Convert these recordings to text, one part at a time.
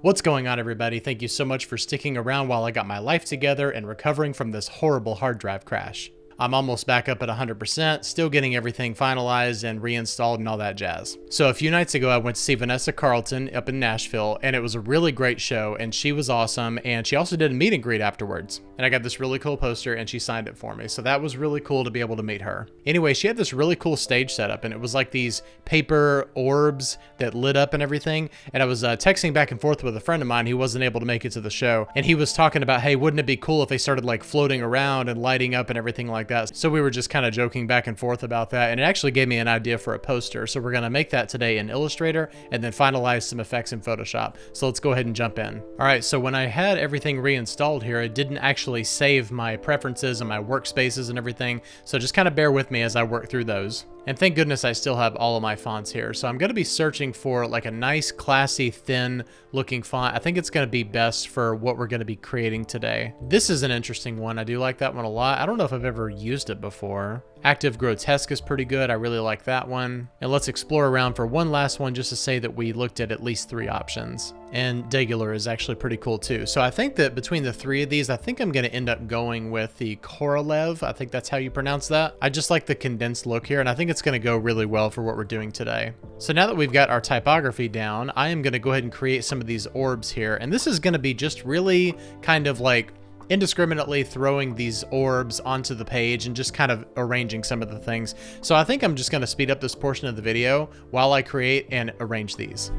What's going on, everybody? Thank you so much for sticking around while I got my life together and recovering from this horrible hard drive crash. I'm almost back up at 100%, still getting everything finalized and reinstalled and all that jazz. So a few nights ago, I went to see Vanessa Carlton up in Nashville, and it was a really great show, and she was awesome, and she also did a meet and greet afterwards. And I got this really cool poster, and she signed it for me, so that was really cool to be able to meet her. Anyway, she had this really cool stage setup, and it was like these paper orbs that lit up and everything, and I was texting back and forth with a friend of mine who wasn't able to make it to the show, and he was talking about, hey, wouldn't it be cool if they started like floating around and lighting up and everything like that. So we were just kind of joking back and forth about that, and it actually gave me an idea for a poster. So we're going to make that today in Illustrator and then finalize some effects in Photoshop. So let's go ahead and jump in. All right, so when I had everything reinstalled here, it didn't actually save my preferences and my workspaces and everything. So just kind of bear with me as I work through those. And thank goodness I still have all of my fonts here. So I'm going to be searching for like a nice, classy, thin looking font. I think it's going to be best for what we're going to be creating today. This is an interesting one. I do like that one a lot. I don't know if I've ever used it before. Active Grotesque is pretty good. I really like that one. And let's explore around for one last one just to say that we looked at least 3 options. And Degular is actually pretty cool too. So I think that between the 3 of these, I think I'm going to end up going with the Korolev. I think that's how you pronounce that. I just like the condensed look here, and I think it's going to go really well for what we're doing today. So now that we've got our typography down, I am going to go ahead and create some of these orbs here. And this is going to be just really kind of like indiscriminately throwing these orbs onto the page and just kind of arranging some of the things. So I think I'm just going to speed up this portion of the video while I create and arrange these.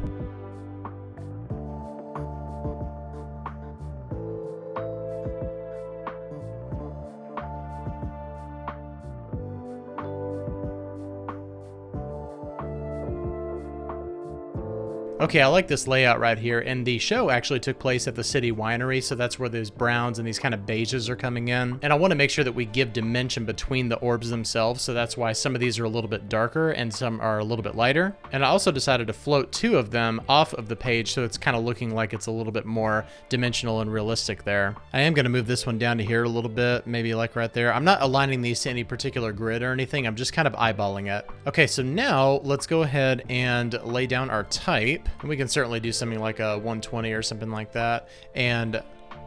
Okay, I like this layout right here, and the show actually took place at the City Winery, so that's where those browns and these kind of beiges are coming in. And I want to make sure that we give dimension between the orbs themselves, so that's why some of these are a little bit darker and some are a little bit lighter. And I also decided to float 2 of them off of the page, so it's kind of looking like it's a little bit more dimensional and realistic there. I am going to move this one down to here a little bit, maybe like right there. I'm not aligning these to any particular grid or anything, I'm just kind of eyeballing it. Okay, so now let's go ahead and lay down our type. And we can certainly do something like a 120 or something like that. And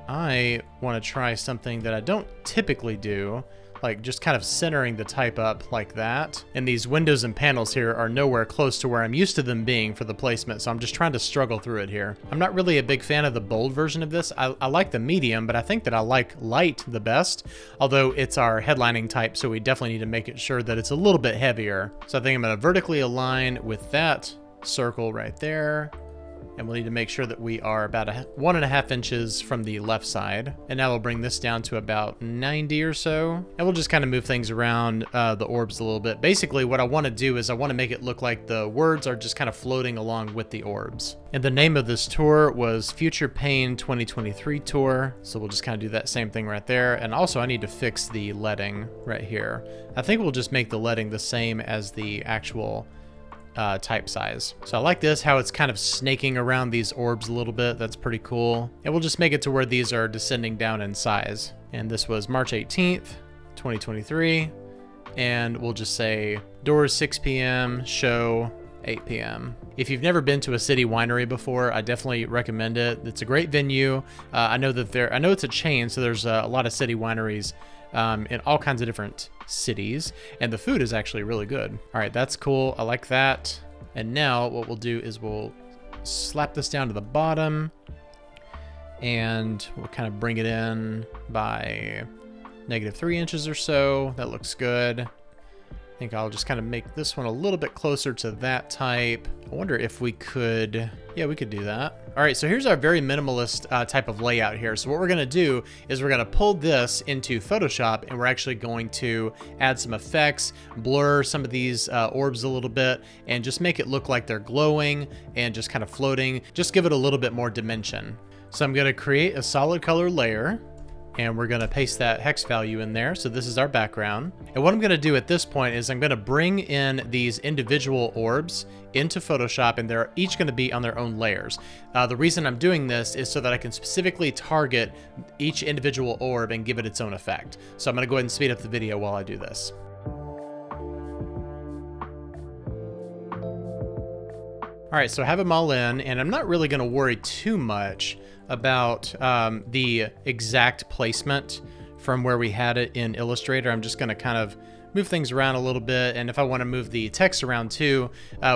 I want to try something that I don't typically do, like just kind of centering the type up like that. And these windows and panels here are nowhere close to where I'm used to them being for the placement, so I'm just trying to struggle through it here. I'm not really a big fan of the bold version of this. I like the medium, but I think that I like light the best, although it's our headlining type, so we definitely need to make it sure that it's a little bit heavier. So I think I'm going to vertically align with that circle right there, and we'll need to make sure that we are about 1.5 inches from the left side. And now we'll bring this down to about 90 or so, and we'll just kind of move things around the orbs a little bit. Basically what I want to do is I want to make it look like the words are just kind of floating along with the orbs. And the name of this tour was Future Pain 2023 Tour, so we'll just kind of do that same thing right there. And also I need to fix the leading right here. I think we'll just make the leading the same as the actual type size. So I like this, how it's kind of snaking around these orbs a little bit. That's pretty cool. And we'll just make it to where these are descending down in size. And this was March 18th, 2023. And we'll just say doors 6 p.m., show 8 p.m. If you've never been to a City Winery before, I definitely recommend it. It's a great venue. I know it's a chain, so there's a lot of City Wineries in all kinds of different cities, and the food is actually really good. All right, that's cool. I like that. And now what we'll do is we'll slap this down to the bottom, and we'll kind of bring it in by -3 inches or so. That looks good. I think I'll just kind of make this one a little bit closer to that type. I wonder if we could, yeah, we could do that. All right, so here's our very minimalist type of layout here. So what we're gonna do is we're gonna pull this into Photoshop, and we're actually going to add some effects, blur some of these orbs a little bit, and just make it look like they're glowing and just kind of floating. Just give it a little bit more dimension. So I'm gonna create a solid color layer, and we're gonna paste that hex value in there. So this is our background. And what I'm gonna do at this point is I'm gonna bring in these individual orbs into Photoshop, and they're each gonna be on their own layers. The reason I'm doing this is so that I can specifically target each individual orb and give it its own effect. So I'm gonna go ahead and speed up the video while I do this. All All right, so I have them all in, and I'm not really going to worry too much about the exact placement from where we had it in Illustrator. I'm just going to kind of move things around a little bit, and if I want to move the text around too,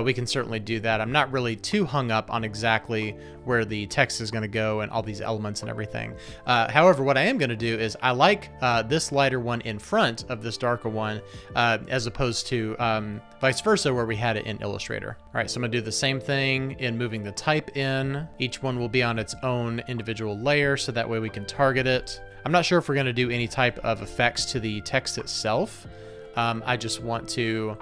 we can certainly do that. I'm not really too hung up on exactly where the text is going to go and all these elements and everything. However, what I am going to do is I like this lighter one in front of this darker one, as opposed to vice versa where we had it in Illustrator. All right, so I'm going to do the same thing in moving the type in. Each one will be on its own individual layer, so that way we can target it. I'm not sure if we're going to do any type of effects to the text itself. I just want to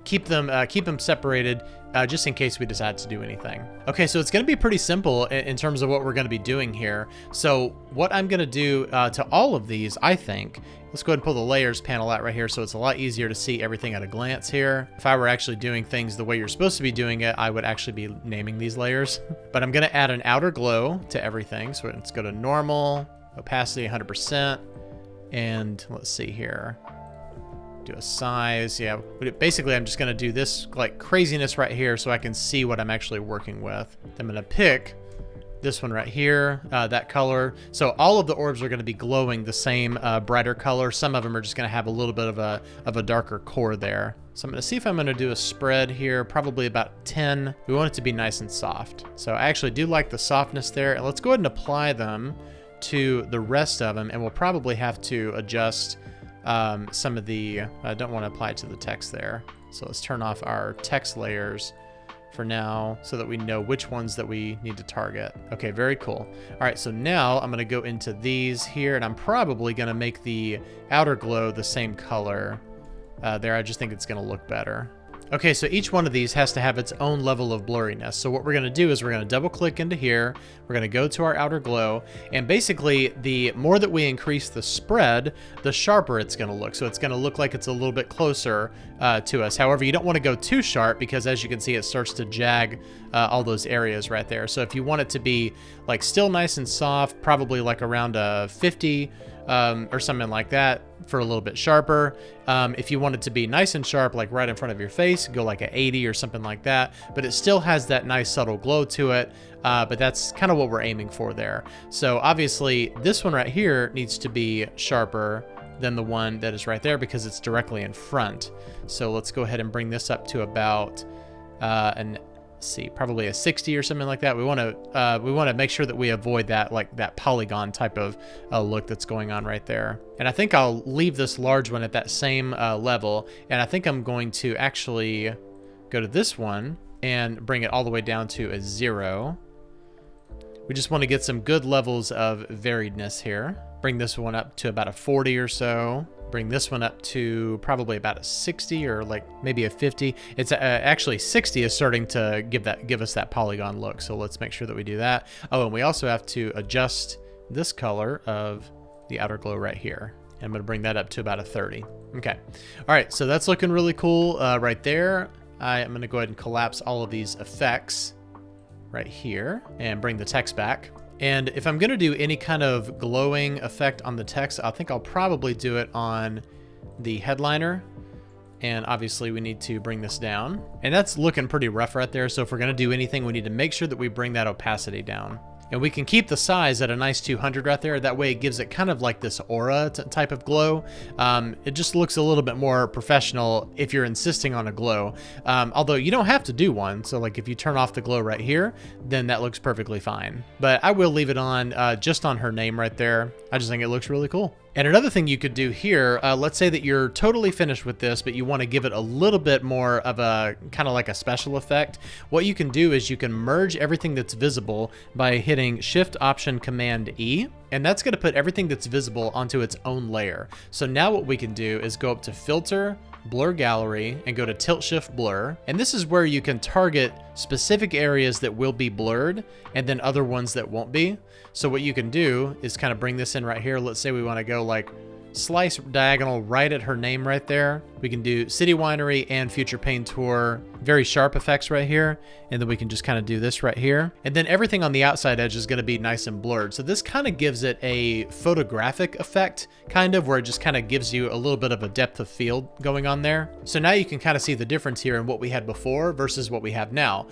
keep them separated just in case we decide to do anything. Okay, so it's going to be pretty simple in terms of what we're going to be doing here. So what I'm going to do to all of these, I think, let's go ahead and pull the layers panel out right here so it's a lot easier to see everything at a glance here. If I were actually doing things the way you're supposed to be doing it, I would actually be naming these layers. But I'm going to add an outer glow to everything. So let's go to normal, opacity 100%, and let's see here. Do a size. Yeah, basically I'm just going to do this like craziness right here so I can see what I'm actually working with. I'm going to pick this one right here, that color. So all of the orbs are going to be glowing the same brighter color. Some of them are just going to have a little bit of a darker core there. So I'm going to see if I'm going to do a spread here, probably about 10. We want it to be nice and soft. So I actually do like the softness there. And let's go ahead and apply them to the rest of them, and we'll probably have to adjust some of the, I don't want to apply it to the text there. So let's turn off our text layers for now so that we know which ones that we need to target. Okay, very cool. All right, so now I'm going to go into these here, and I'm probably going to make the outer glow the same color there. I just think it's going to look better. Okay, so each one of these has to have its own level of blurriness. So what we're going to do is we're going to double click into here. We're going to go to our outer glow, and basically the more that we increase the spread, the sharper it's going to look. So it's going to look like it's a little bit closer to us. However, you don't want to go too sharp because as you can see, it starts to jag all those areas right there. So if you want it to be like still nice and soft, probably like around a 50 or something like that for a little bit sharper. If you want it to be nice and sharp, like right in front of your face, go like a 80 or something like that, but it still has that nice subtle glow to it. But that's kind of what we're aiming for there. So obviously this one right here needs to be sharper than the one that is right there because it's directly in front. So let's go ahead and bring this up to about probably a 60 or something like that. We want to make sure that we avoid that, like that polygon type of look that's going on right there. And I think I'll leave this large one at that same level. And I think I'm going to actually go to this one and bring it all the way down to a 0. We just want to get some good levels of variedness here. Bring this one up to about a 40 or so. Bring this one up to probably about a 60 or like maybe a 50. It's actually 60 is starting to give us that polygon look. So let's make sure that we do that. Oh, and we also have to adjust this color of the outer glow right here. And I'm going to bring that up to about a 30. Okay. All right. So that's looking really cool right there. I am going to go ahead and collapse all of these effects right here and bring the text back. And if I'm going to do any kind of glowing effect on the text, I think I'll probably do it on the headliner. And obviously we need to bring this down. And that's looking pretty rough right there. So if we're going to do anything, we need to make sure that we bring that opacity down. And we can keep the size at a nice 200 right there. That way it gives it kind of like this aura type of glow. It just looks a little bit more professional if you're insisting on a glow. Although you don't have to do one. So like if you turn off the glow right here, then that looks perfectly fine. But I will leave it on just on her name right there. I just think it looks really cool. And another thing you could do here, let's say that you're totally finished with this, but you want to give it a little bit more of a kind of like a special effect. What you can do is you can merge everything that's visible by hitting Shift Option Command E, and that's going to put everything that's visible onto its own layer. So now what we can do is go up to Filter, Blur Gallery, and go to Tilt Shift Blur. And this is where you can target specific areas that will be blurred and then other ones that won't be. So what you can do is kind of bring this in right here. Let's say we want to go like slice diagonal right at her name right there. We can do City Winery and Future Pain Tour very sharp effects right here. And then we can just kind of do this right here. And then everything on the outside edge is going to be nice and blurred. So this kind of gives it a photographic effect, kind of, where it just kind of gives you a little bit of a depth of field going on there. So now you can kind of see the difference here in what we had before versus what we have now.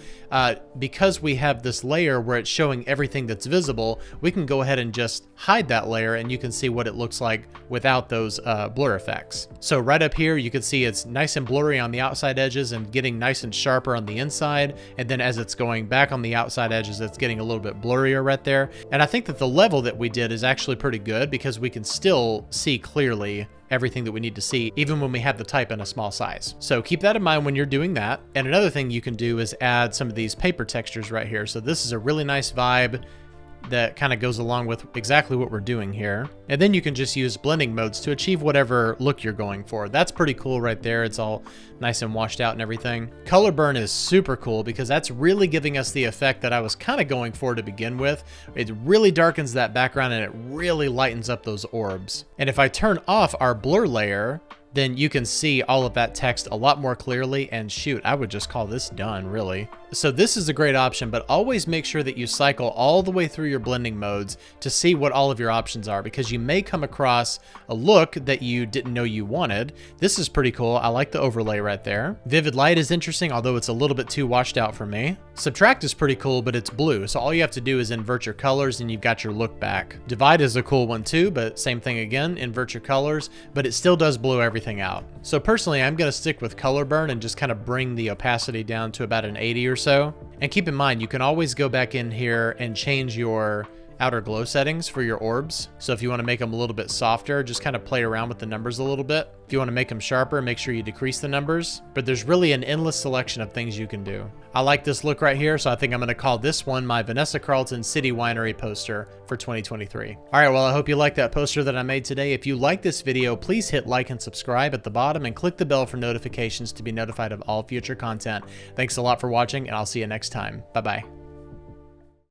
Because we have this layer where it's showing everything that's visible, we can go ahead and just hide that layer and you can see what it looks like without those blur effects. So right up here, you can see it's nice and blurry on the outside edges and getting nice and sharper on the inside. And then as it's going back on the outside edges, it's getting a little bit blurrier right there. And I think that the level that we did is actually pretty good because we can still see clearly everything that we need to see, even when we have the type in a small size. So keep that in mind when you're doing that. And another thing you can do is add some of these paper textures right here. So this is a really nice vibe that kind of goes along with exactly what we're doing here. And then you can just use blending modes to achieve whatever look you're going for. That's pretty cool right there. It's all nice and washed out and everything. Color burn is super cool because that's really giving us the effect that I was kind of going for to begin with. It really darkens that background and it really lightens up those orbs. And if I turn off our blur layer, then you can see all of that text a lot more clearly, and shoot, I would just call this done, really. So this is a great option, but always make sure that you cycle all the way through your blending modes to see what all of your options are, because you may come across a look that you didn't know you wanted. This is pretty cool. I like the overlay right there. Vivid light is interesting, although it's a little bit too washed out for me. Subtract is pretty cool, but it's blue, so all you have to do is invert your colors and you've got your look back. Divide is a cool one too, but same thing again, invert your colors, but it still does blue everything out. So personally, I'm going to stick with color burn and just kind of bring the opacity down to about an 80 or so. And keep in mind, you can always go back in here and change your outer glow settings for your orbs. So if you want to make them a little bit softer, just kind of play around with the numbers a little bit. If you want to make them sharper, make sure you decrease the numbers. But there's really an endless selection of things you can do. I like this look right here, so I think I'm going to call this one my Vanessa Carlton City Winery poster for 2023. All right, well, I hope you liked that poster that I made today. If you like this video, please hit like and subscribe at the bottom and click the bell for notifications to be notified of all future content. Thanks a lot for watching, and I'll see you next time. Bye-bye.